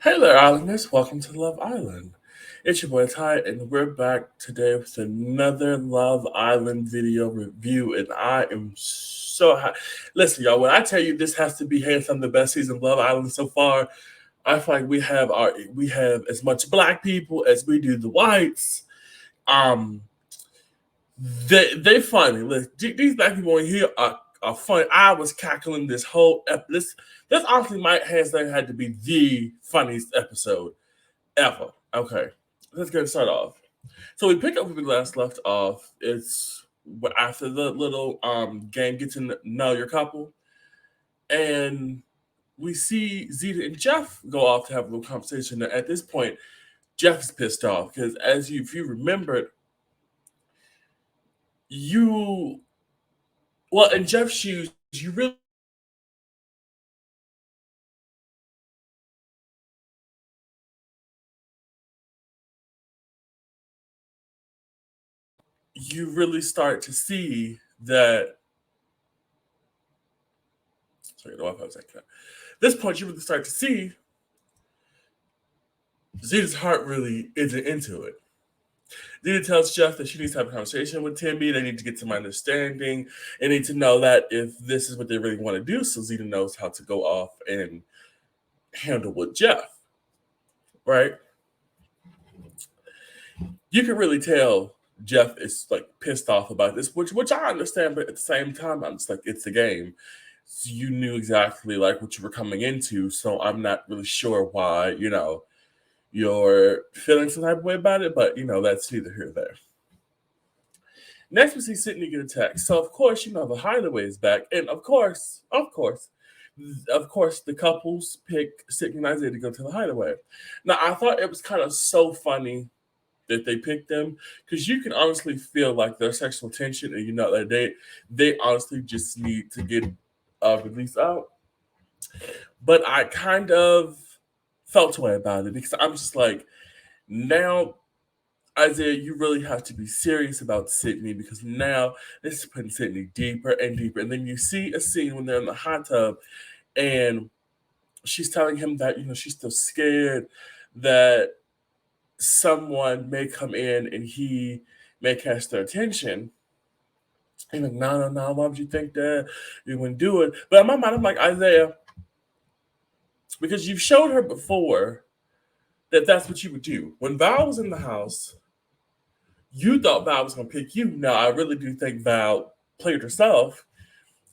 Hey there, Islanders. Welcome to Love Island. It's your boy Ty, and we're back today with another Love Island video review. And I am so happy. Listen, y'all, when I tell you this has to be hands down the best season of Love Island so far, I feel like we have as much black people as we do the whites. Um, they funny. Listen, these black people in here are funny. I was cackling this whole this honestly might hands down had to be the funniest episode ever. Okay, let's get started off. So we pick up where we last left off. It's after the little game, get to know your couple, and we see Zeta and Jeff go off to have a little conversation. And at this point, Jeff is pissed off because, if you remembered, you well in Jeff's shoes, you really start to see that. Sorry, the Wi-Fi was like that. At this point, you really start to see Zeta's heart really isn't into it. Zeta tells Jeff that she needs to have a conversation with Timmy. They need to get some understanding. They need to know that if this is what they really want to do, so Zeta knows how to go off and handle with Jeff, right? You can really tell Jeff is like pissed off about this, which I understand, but at the same time, I'm just like, it's a game. So you knew exactly like what you were coming into, so I'm not really sure why, you're feeling some type of way about it, but that's neither here nor there. Next, we see Sydney get a text. So of course, the hideaway is back, and of course, the couples pick Sydney and Isaiah to go to the hideaway. Now, I thought it was kind of so funny that they picked them because you can honestly feel like their sexual tension, and that they honestly just need to get released out. But I kind of felt way about it because I'm just like, now Isaiah, you really have to be serious about Sydney because now this is putting Sydney deeper and deeper. And then you see a scene when they're in the hot tub and she's telling him that, she's still scared that someone may come in and he may catch their attention. And like, no, no, no, why would you think that? You wouldn't do it. But in my mind, I'm like, Isaiah, because you've showed her before that that's what you would do. When Val was in the house, you thought Val was going to pick you. Now, I really do think Val played herself,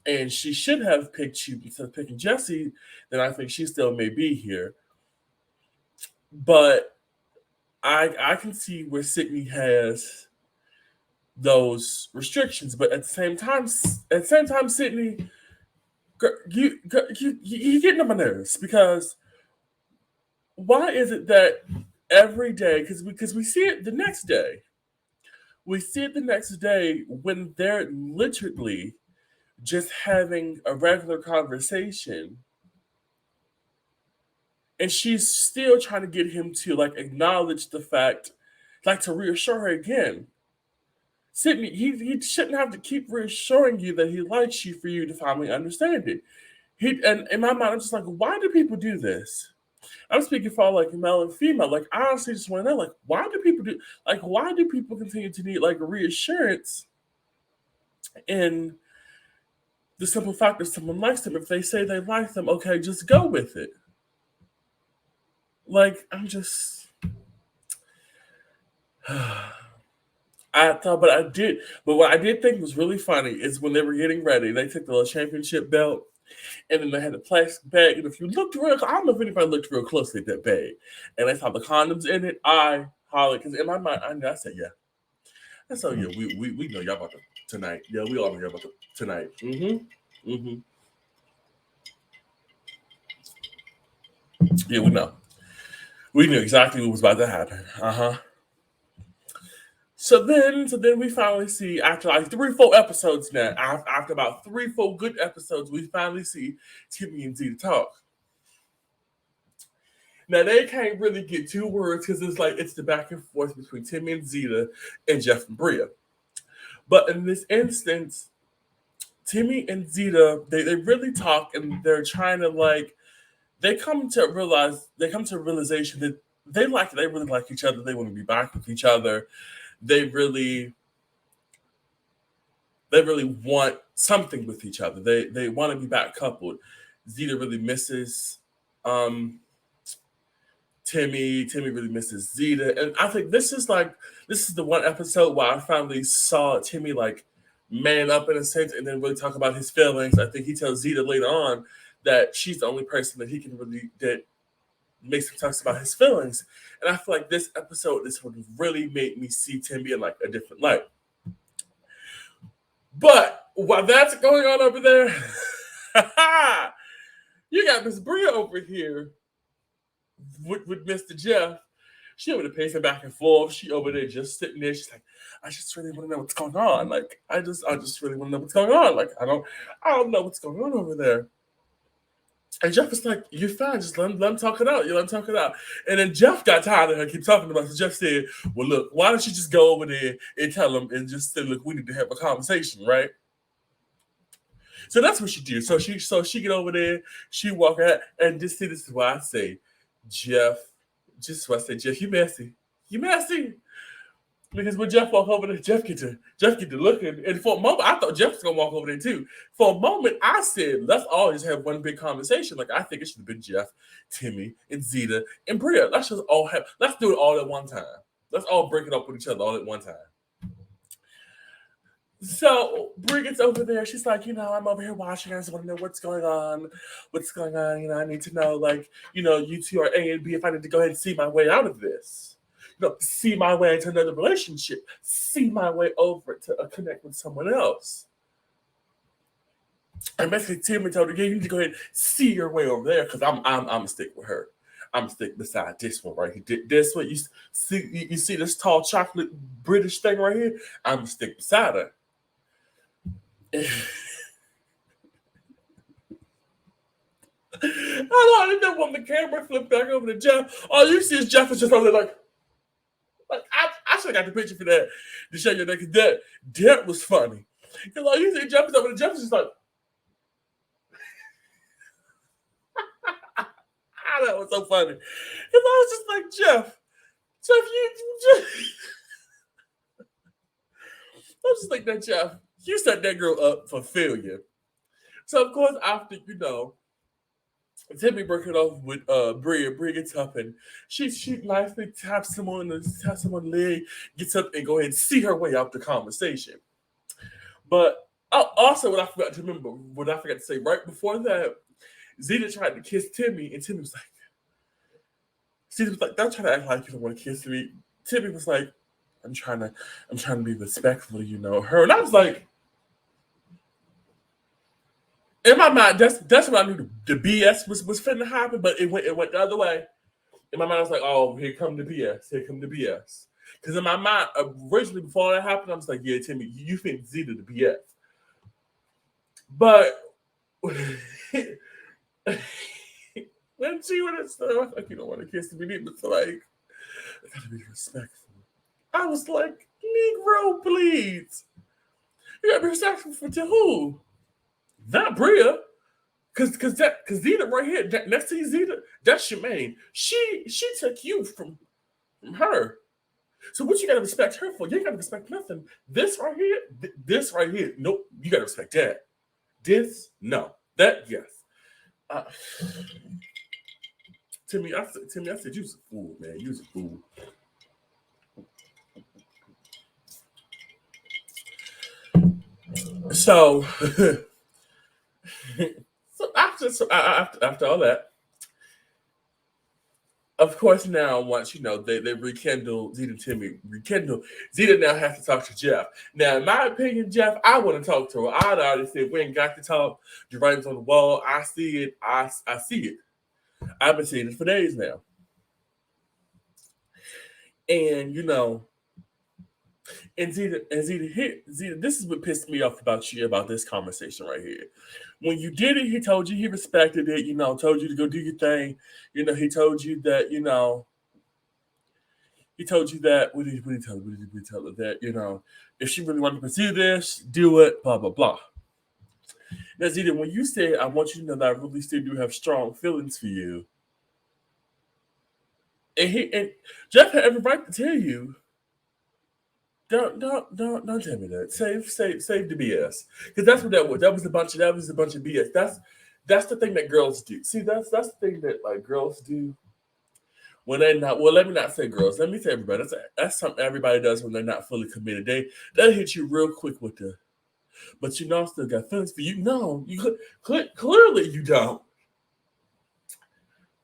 and she should have picked you instead of picking Jesse. Then I think she still may be here. But I can see where Sydney has those restrictions, but at the same time, Sydney, you getting on my nerves because why is it that every day? Because we see it the next day. We see it the next day when they're literally just having a regular conversation, and she's still trying to get him to like acknowledge the fact, like to reassure her again. Sydney, he shouldn't have to keep reassuring you that he likes you for you to finally understand it. And in my mind, I'm just like, why do people do this? I'm speaking for all like male and female. Like, I honestly just want to know, like, why do people continue to need like reassurance in the simple fact that someone likes them? If they say they like them, okay, just go with it. Like, I'm just. I thought, but what I did think was really funny is when they were getting ready, they took the little championship belt, and then they had a plastic bag. And if you looked real, I don't know if anybody looked real closely at that bag, and they saw the condoms in it. I hollered because in my mind, I said, yeah. I said, yeah, we know y'all about to tonight. Yeah, we all know y'all about to tonight. Mm-hmm. Yeah, we know. We knew exactly what was about to happen. Uh-huh. So then we finally see after like 3 4 episodes now. After about 3 4 good episodes, we finally see Timmy and Zeta talk. Now they can't really get 2 words because it's the back and forth between Timmy and Zeta and Jeff and Bria. But in this instance, Timmy and Zeta they really talk and they're trying to like they come to a realization that they really like each other. They want to be back with each other. They really want something with each other. They want to be back coupled. Zeta really misses um Timmy. Timmy really misses Zeta. And I think this is the one episode where I finally saw Timmy like man up in a sense and then really talk about his feelings. I think he tells Zeta later on that she's the only person that he can really that makes him talk about his feelings. And I feel like this would really make me see Timmy in like a different light. But while that's going on over there, you got Miss Bria over here with Mr. Jeff. She over there pacing back and forth. She over there just sitting there. She's like, I just really want to know what's going on. Like, I just really want to know what's going on. Like, I don't know what's going on over there. And Jeff was like, you're fine. Just let him talk it out. You let him talk it out. And then Jeff got tired of her keep talking about it. So Jeff said, well, look, why don't you just go over there and tell him and just say, look, we need to have a conversation, right? So that's what she did. So she get over there, she walk out, and this is why I say, Jeff, you messy. You messy. Because when Jeff walk over there, Jeff get to looking. And for a moment, I thought Jeff was gonna walk over there too. For a moment, I said, let's all just have one big conversation. Like I think it should have been Jeff, Timmy, and Zeta, and Bria. Let's do it all at one time. Let's all break it up with each other all at one time. So Bria gets over there. She's like, I'm over here watching. I just want to know what's going on. What's going on? I need to know, like, you two are A and B. If I need to go ahead and see my way out of this, see my way into another relationship, see my way over to connect with someone else. And basically, Timmy told her, you need to go ahead and see your way over there because I'm gonna stick with her. I'm gonna stick beside this one right here. This one, you see this tall chocolate British thing right here. I'm gonna stick beside her. I didn't know when the camera flipped back over to Jeff. All you see is Jeff is just over there like I should have got the picture for that to show you that that was funny. Because all you see Jeff is over there. Jeff is just like that was so funny. Because I was just like, Jeff, I was just like that, Jeff. You set that girl up for failure. So of course, after Timmy breaking off with Bria gets up and she nicely taps someone on the leg, gets up and go ahead and see her way out the conversation. But also what I forgot to say right before that, Zeta tried to kiss Timmy, and Timmy was like, don't try to act like you don't want to kiss me. Timmy was like, I'm trying to be respectful, her. And I was like, in my mind, that's what I knew the BS was finna happen, but it went the other way. In my mind, I was like, oh, here come the BS. Here come the BS. Because in my mind, originally before that happened, I was like, yeah, Timmy, you think Zeta the BS. But when she went and said, I was like, you don't want to kiss me, but like, I gotta be respectful. I was like, Negro, please. You gotta be respectful to who? Not Bria. Cause Zeta right here, next to Zeta, that's Shemaine. She took you from her. So what you gotta respect her for? You ain't gotta respect nothing. This right here, nope, you gotta respect that. This, no. That, yes. Timmy, I said you was a fool, man. You was a fool. So after all that, of course, now once they rekindle Zeta and Timmy Zeta now has to talk to Jeff. Now, in my opinion, Jeff, I want to talk to her. I'd already said we ain't got to talk. The writing's on the wall. I see it. I see it. I've been seeing it for days now. And and Zeta, this is what pissed me off about this conversation right here. When you did it, he told you he respected it, told you to go do your thing. He told you that, he told you that, what did he tell her? That, if she really wanted to pursue this, do it, blah, blah, blah. Now, Zeta, when you said, I want you to know that I really still do have strong feelings for you, and Jeff had every right to tell you, don't tell me that. Save the BS, because that's what that was. That was a bunch of BS. That's the thing that girls do. See, that's the thing that like girls do when they're not. Well, let me not say girls. Let me say everybody. That's something everybody does when they're not fully committed. They hit you real quick with the. But you know, I still got feelings for you. No, clearly you don't.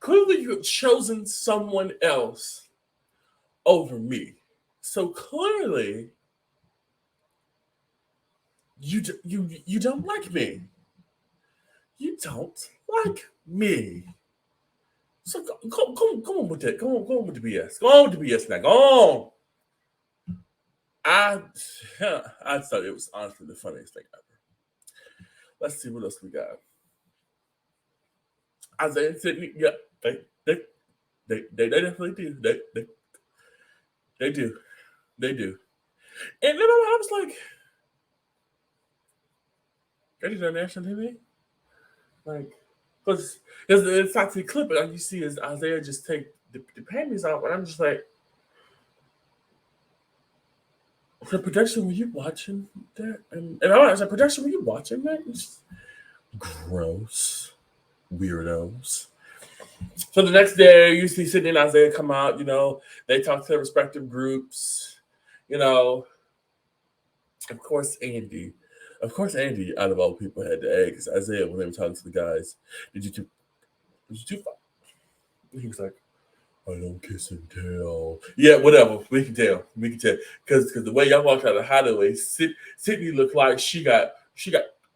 Clearly you have chosen someone else over me. So clearly you don't like me. You don't like me. So go on with that. Go on with the BS. Go on with the BS now. Go on. I I thought it was honestly the funniest thing ever. Let's see what else we got. Isaiah and Sydney, yeah, they they they definitely do. They do. They do. And then I was like, that is on national TV? Like, because it's like the clip, and all you see is Isaiah just take the panties off, and I'm just like, the production, were you watching that? And I was like, production, were you watching that? It's gross. Weirdos. So the next day, you see Sydney and Isaiah come out, they talk to their respective groups, you know, of course, Andy. Of course, Andy, out of all people, had the egg. Because Isaiah, when they were talking to the guys, did you too far? He was like, I don't kiss and tell. Yeah, whatever. We can tell. We can tell. Because the way y'all walked out of the hideaway, Sydney looked like she got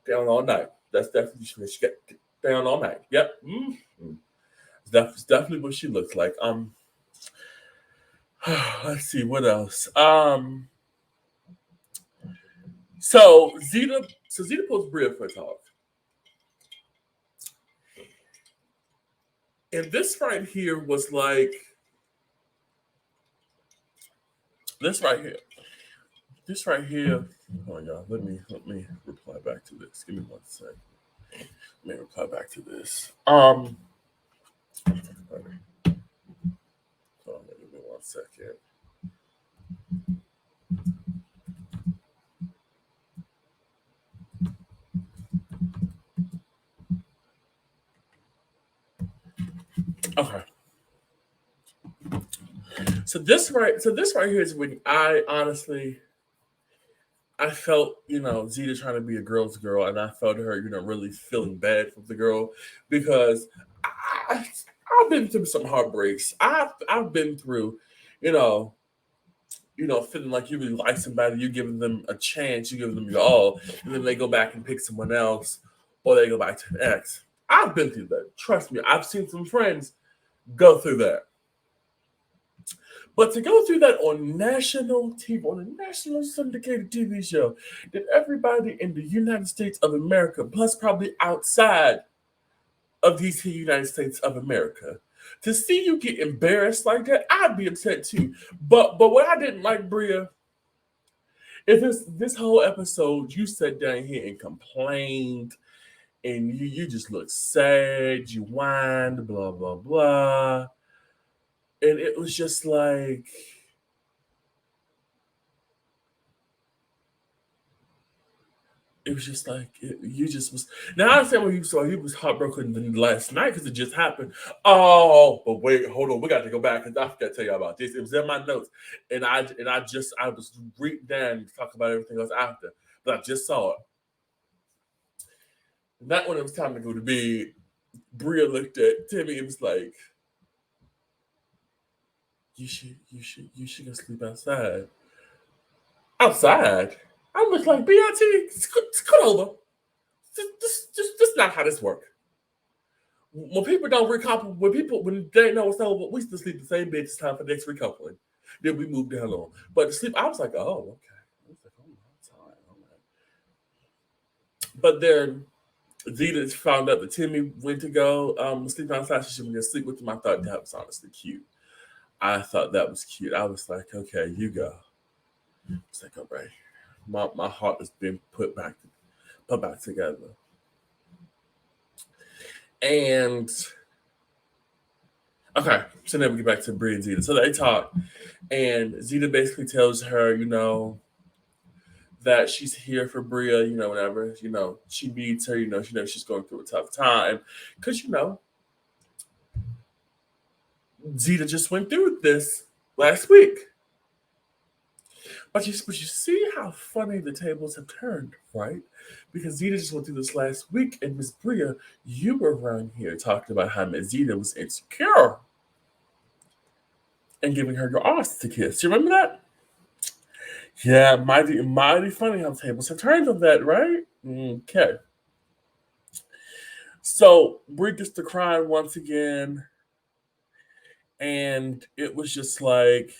down all night. That's definitely she got down all night. Yep. Mm-hmm. That's definitely what she looks like. Let's see what else. So Zeta posts Bria for a talk. And this right here was like this right here. This right here. Oh y'all, let me reply back to this. Give me one second. Let me reply back to this. Hold on, give me one second. Okay. So this right here is when I felt, Zeta trying to be a girl's girl, and I felt her, really feeling bad for the girl because I, I've been through some heartbreaks. I've been through, you know, feeling like you really like somebody, you giving them a chance, you give them your all, and then they go back and pick someone else, or they go back to an ex. I've been through that. Trust me, I've seen some friends go through that. But to go through that on national TV, on a national syndicated TV show, that everybody in the United States of America, plus probably outside of these United States of America, to see you get embarrassed like that, I'd be upset too. But what I didn't like, Bria, is this whole episode you sat down here and complained, and you just looked sad, you whined, blah blah blah, and it was just like. It was just like you just was. Now I understand when you saw he was heartbroken last night because it just happened. Oh, but wait, hold on, we got to go back because I forgot to tell you about this. It was in my notes, and I was reading down to talk about everything else after, but I just saw it. And that when it was time to go to bed, Bria looked at Timmy and was like, "You should go sleep outside." Outside. I was like, "BRT, scoot over. This not how this works." When people don't recouple, when they know it's over, we still sleep the same bed. It's time for the next recoupling. Then we move down on. But the sleep, I was like, oh, okay. I was like, oh, I'm sorry. All right. But then Zeta found out that Timmy went to go sleep outside. She should sleep with him. I thought that was honestly cute. I thought that was cute. I was like, okay, you go. It's like, all right. My heart has been put back together. And okay, so then we get back to Brie and Zeta. So they talk, and Zeta basically tells her, that she's here for Bria, whenever, she needs her, she knows she's going through a tough time. Because, Zeta just went through this last week. But you see how funny the tables have turned, right? Because Zeta just went through this last week, and Miss Bria, you were around here talking about how Miss Zeta was insecure and giving her your ass to kiss. You remember that? Yeah, mighty funny how the tables have turned on that, right? Okay. So Brie gets to cry once again, and it was just like,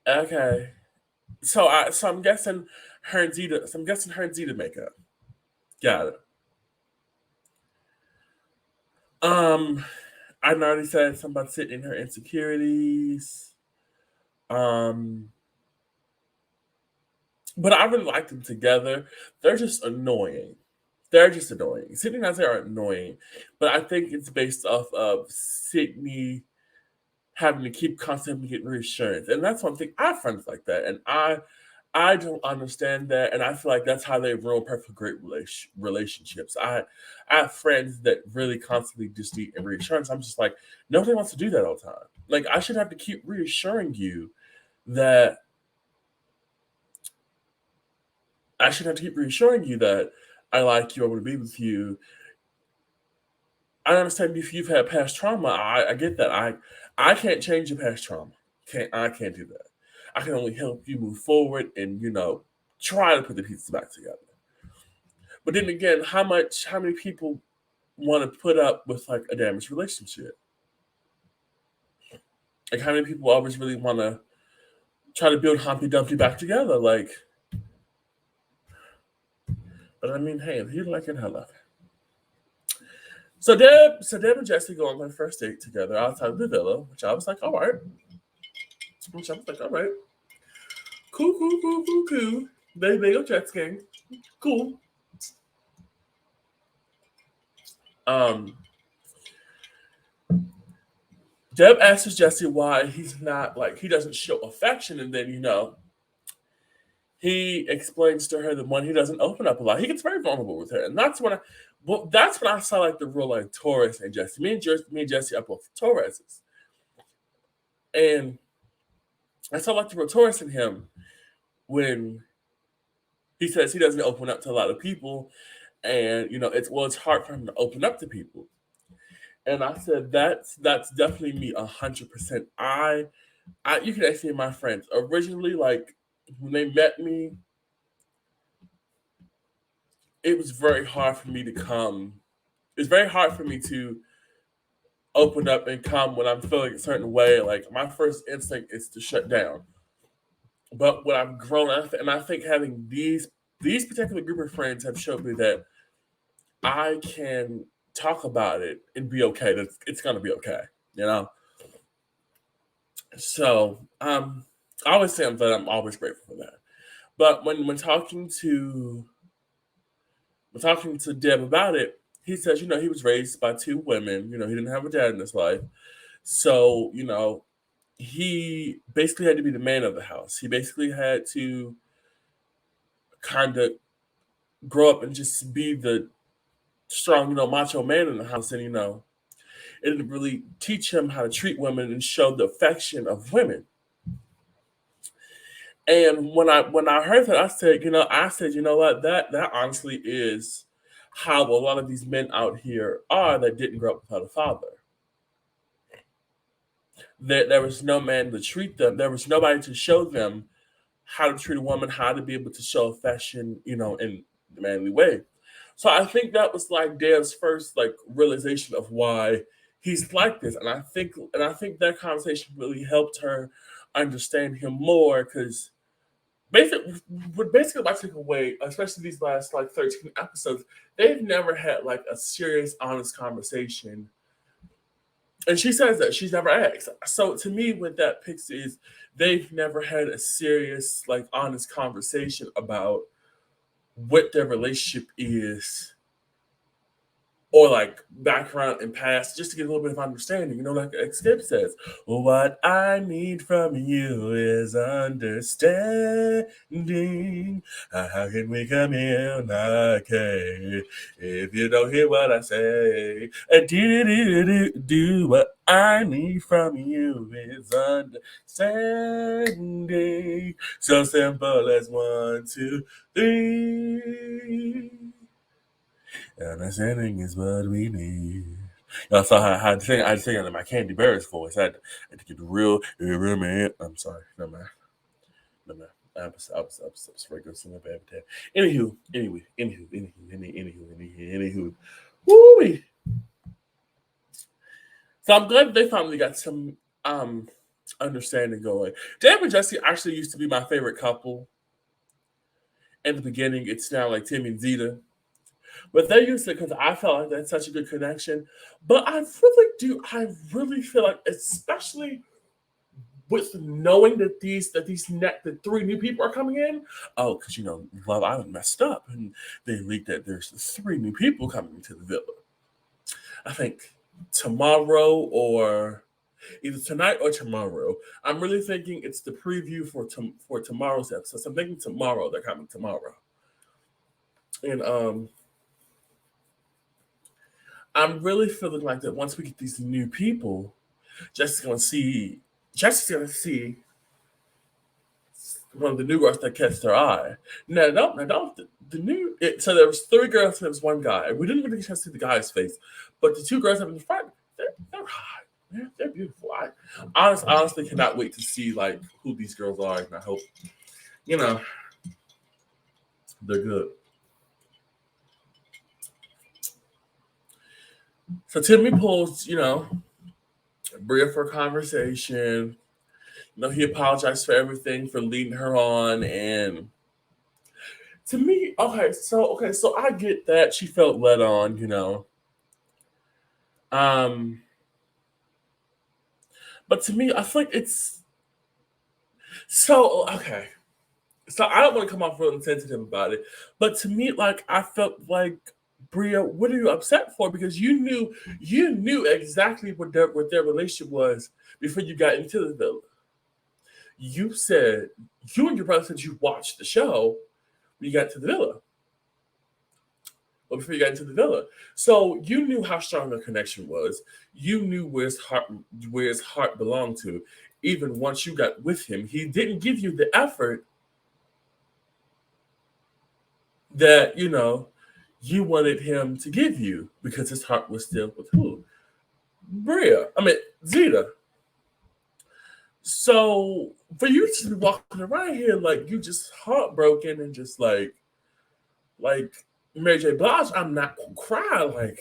okay. So I'm guessing her and Zeta. So I'm guessing her and Zeta make up. Got it. Um, I already said something about sitting in her insecurities. Um, but I really like them together. They're just annoying. They're just annoying. Sydney and Isaiah are annoying, but I think it's based off of Sydney having to keep constantly getting reassurance, and that's one thing. I have friends like that, and I don't understand that, and I feel like that's how they ruin perfect great relationships. I have friends that really constantly just need reassurance. I'm just like, nobody wants to do that all the time. Like, I should have to keep reassuring you that I should have to keep reassuring you that I like you, I want to be with you. I understand if you've had past trauma. I get that. I can't change your past trauma. I can't do that. I can only help you move forward and try to put the pieces back together. But then again, how many people want to put up with like a damaged relationship? Like how many people always really want to try to build Humpty Dumpty back together? Like, but I mean, hey, if you like it, I love it. So Deb and Jesse go on their first date together outside of the villa, which I was like, all right. Which I was like, all right, cool. They go jet skiing, cool. Um, Deb asks Jesse why he's not like he doesn't show affection, and then he explains to her that when he doesn't open up a lot, he gets very vulnerable with her, and that's when I saw like the real like Taurus and Jesse. Me and Jesse are both Tauruses, and I saw like the real Taurus in him when he says he doesn't open up to a lot of people, and it's hard for him to open up to people. And I said that's definitely me 100%. You can actually see my friends originally like when they met me, it was very hard for me to come. It's very hard for me to open up and come when I'm feeling a certain way. Like my first instinct is to shut down. But when I've grown up, and I think having these particular group of friends have showed me that I can talk about it and be okay. That it's gonna be okay. You know. So I always say that I'm always grateful for that. But when talking to Deb about it, he says, he was raised by two women. He didn't have a dad in his life. So, he basically had to be the man of the house. He basically had to kind of grow up and just be the strong, macho man in the house. And, it didn't really teach him how to treat women and show the affection of women. And when I heard that, I said, you know what, that honestly is how a lot of these men out here are that didn't grow up without a father. There was no man to treat them. There was nobody to show them how to treat a woman, how to be able to show affection, in the manly way. So I think that was like Dan's first like realization of why he's like this, and I think that conversation really helped her understand him more because basically my takeaway, especially these last like 13 episodes, they've never had like a serious, honest conversation. And she says that she's never asked. So to me, what that picks is they've never had a serious, like honest conversation about what their relationship is or like background and past, just to get a little bit of understanding. You know, like Skip says, what I need from you is understanding. How can we communicate if you don't hear what I say? And do what I need from you is understanding. So simple as 1, 2, 3. Understanding is what we need. Y'all saw how I had to sing it in my Candy Bears voice. I had to get the real man. I'm sorry. No man. I was regular singing bad with that. Anywho. Woo! So I'm glad they finally got some understanding going. Dave and Jesse actually used to be my favorite couple. In the beginning, it's now like Timmy and Zeta. But they used to, because I felt like that's such a good connection. But I really feel like, especially with knowing that the 3 new people are coming in. Oh, because Love Island messed up and they leaked that there's 3 new people coming to the villa. I think tomorrow, or either tonight or tomorrow. I'm really thinking it's the preview for tomorrow's episode. So I'm thinking tomorrow they're coming tomorrow. And I'm really feeling like that once we get these new people, Jesse's gonna see one of the new girls that catch their eye. No, so there was 3 girls and there was 1 guy. We didn't really get a chance to see the guy's face, but the 2 girls up in the front, they're hot. They're beautiful. I honestly cannot wait to see like who these girls are, and I hope they're good. So Timmy pulls, Bria for a conversation. He apologized for everything, for leading her on, and to me, so I get that she felt led on, but to me, I feel like it's so okay. So I don't want to come off real insensitive about it, but to me, like I felt like, Bria, what are you upset for? Because you knew exactly what their relationship was before you got into the villa. You and your brother said you watched the show when you got to the villa. Well, before you got into the villa. So you knew how strong the connection was. You knew where his heart belonged to. Even once you got with him, he didn't give you the effort that, you wanted him to give you, because his heart was still with who? Zeta. So for you to be walking around here like you just heartbroken and just like Mary J. Blige, I'm not gonna cry. Like,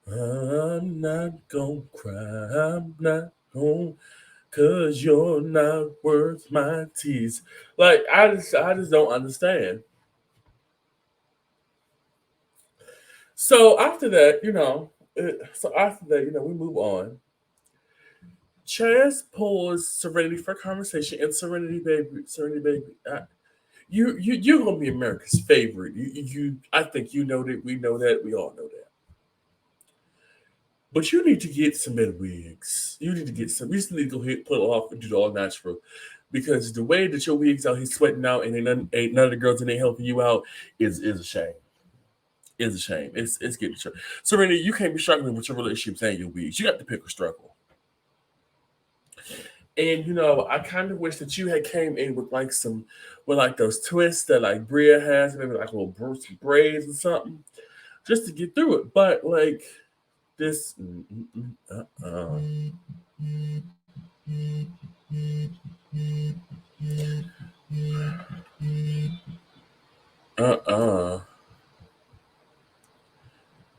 I'm not gonna cry. I'm not gonna, 'cause you're not worth my tears. Like, I just don't understand. So after that, we move on. Chaz pulls Serenity for conversation, and Serenity baby, you're gonna be America's favorite. I think you know that. We know that. We all know that. But you need to get some better wigs. You need to get some. You just need to go ahead, pull it off, and do it all natural. Because the way that your wigs out, he's sweating out, and ain't none of the girls in there helping you out is a shame. Is a shame. It's getting short. Serenity, you can't be struggling with your relationships and your wigs. You got to pick a struggle. And I kind of wish that you had came in with those twists that like Bria has, maybe like little braids or something, just to get through it. But like this,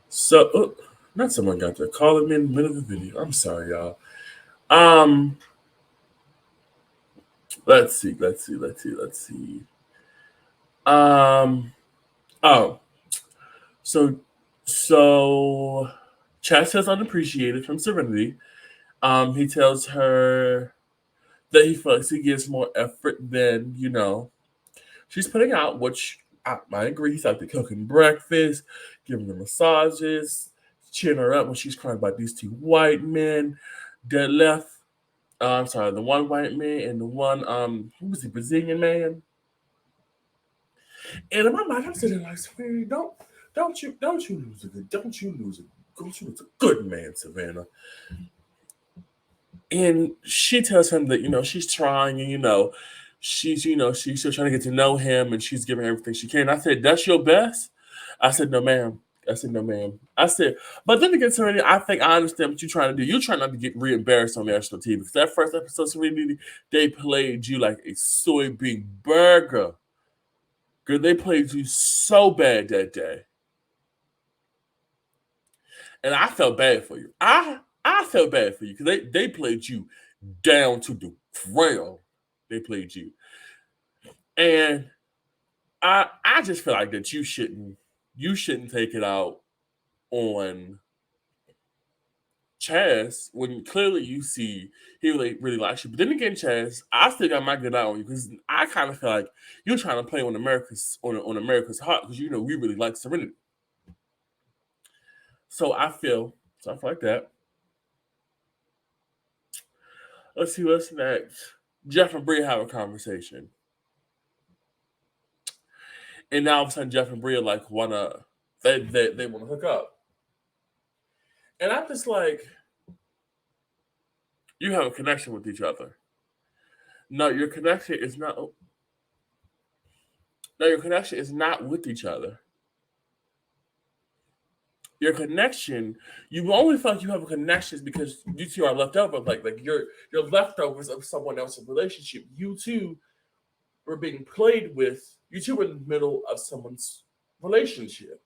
So, not someone got there. Calling me in the middle of the video. I'm sorry, y'all. Let's see. Oh, so Chad says unappreciated from Serenity. He tells her that he feels he gives more effort than she's putting out, which I agree. He's out there cooking breakfast, giving her massages, cheering her up when she's crying about these two white men that left. I'm sorry, the one white man and the one who was the Brazilian man. And in my mind, I'm sitting like, Savannah, don't you lose a good, don't you lose a good man, Savannah. And she tells him that she's trying, and she's still trying to get to know him, and she's giving everything she can. I said, "That's your best." I said, "No, ma'am." I said, "No, ma'am." I said, but then again, Serenity, I think I understand what you're trying to do. You're trying not to get re-embarrassed on national TV because that first episode, Serenity, they played you like a soybean burger. Girl, they played you so bad that day, and I felt bad for you. I felt bad for you because they played you down to the ground. They played you, and I just feel like that you shouldn't take it out on Chaz when clearly you see he really likes you. But then again, Chaz, I still got my good eye on you because I kind of feel like you're trying to play on America's heart because we really like Serenity. So I feel like that. Let's see what's next. Jeff and Bria have a conversation, and now all of a sudden Jeff and Bria like wanna they want to hook up, and I'm just like, you have a connection with each other. No, your connection is not. No, your connection is not with each other. Your connection, you only feel like you have a connection because you two are left over, like you're leftovers of someone else's relationship. You two were being played with. You two were in the middle of someone's relationship.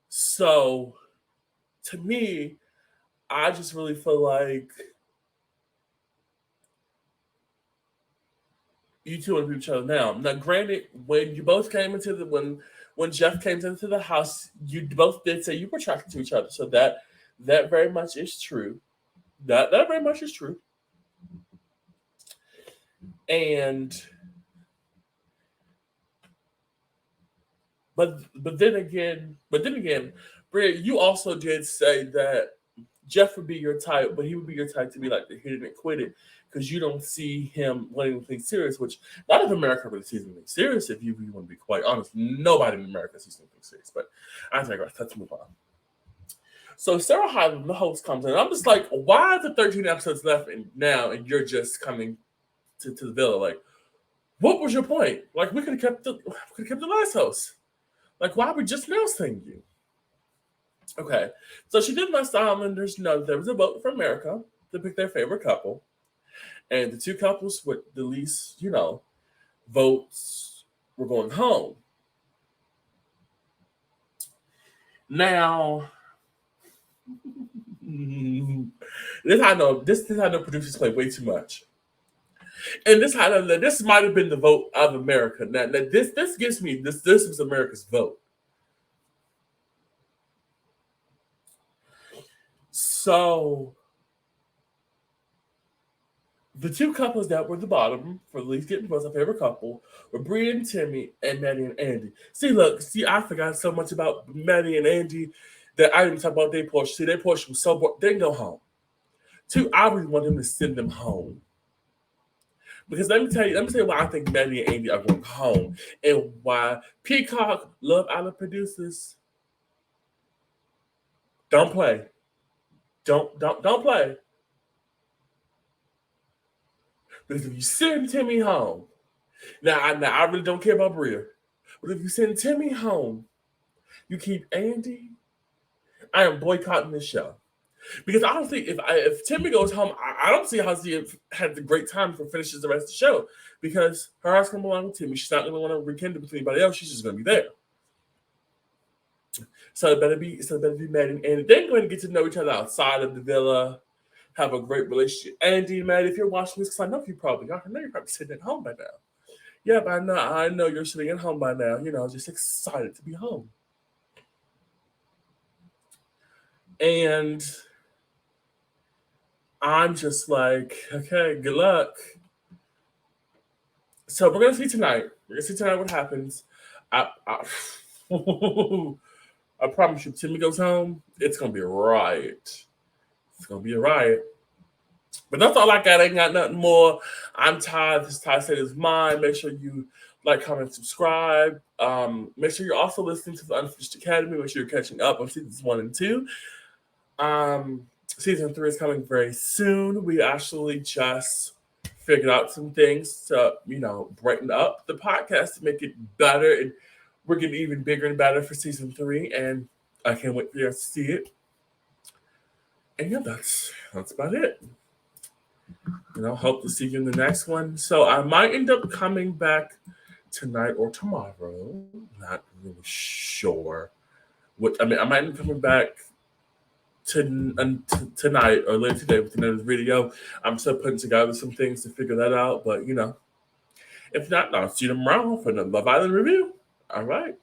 So, to me, I just really feel like you two want to be each other now. Now, granted, when you both came into the when Jeff came into the house, you both did say you were attracted to each other. So that very much is true. That very much is true. And but then again, Bria, you also did say that Jeff would be your type, but he would be your type to be like the hit it and quit it because you don't see him wanting anything serious. Which not if America really sees anything serious. If you really want to be quite honest, nobody in America sees anything serious. But I digress. Let's move on. So Sarah Hyland, the host, comes in. I'm just like, why are the 13 episodes left now, and you're just coming to the villa? Like, what was your point? Like, we could have kept the last host. Like, why are we just now seeing you? Okay, so she did let the Islanders know there was a vote for America to pick their favorite couple, and the two couples with the least, votes were going home. Now, this I know. This I know. Producers play way too much, and this might have been the vote of America. Now this gives me this was America's vote. So the two couples that were the bottom for the least getting votes, our favorite couple, were Brie and Timmy and Maddie and Andy. See, I forgot so much about Maddie and Andy that I didn't talk about their portion. See, their portion was so boring. They didn't go home. Two, I really want them to send them home. Because let me tell you why I think Maddie and Andy are going home and why Peacock Love Island producers don't play. Don't play. Because if you send Timmy home, now I really don't care about Bria. But if you send Timmy home, you keep Andy, I am boycotting this show. Because I don't think if Timmy goes home, I don't see how she had the great time for finishes the rest of the show. Because her heart's gonna belong to Timmy. She's not gonna want to rekindle with anybody else. She's just gonna be there. So it better be Maddie and Andy. They're going to get to know each other outside of the villa, have a great relationship. Andy, Maddie, if you're watching this, because I know you probably are. I know you're probably sitting at home by now. Yeah, but I know you're sitting at home by now. Just excited to be home. And I'm just like, okay, good luck. So we're gonna see tonight. We're gonna see tonight what happens. I I promise you, if Timmy goes home, it's gonna be a riot. It's gonna be a riot. But that's all I got. I ain't got nothing more. I'm Ty. This is Ty Said Is Mine. Make sure you like, comment, subscribe. Make sure you're also listening to the Unfinished Academy. Make sure you're catching up on seasons 1 and 2. Season 3 is coming very soon. We actually just figured out some things to, brighten up the podcast to make it better. And we're getting even bigger and better for season 3. And I can't wait for you guys to see it. And yeah, that's about it. Hope to see you in the next one. So I might end up coming back tonight or tomorrow. Not really sure. I might end up coming back tonight or later today with another video. I'm still putting together some things to figure that out. But, if not, I'll see you tomorrow for the Love Island review. All right.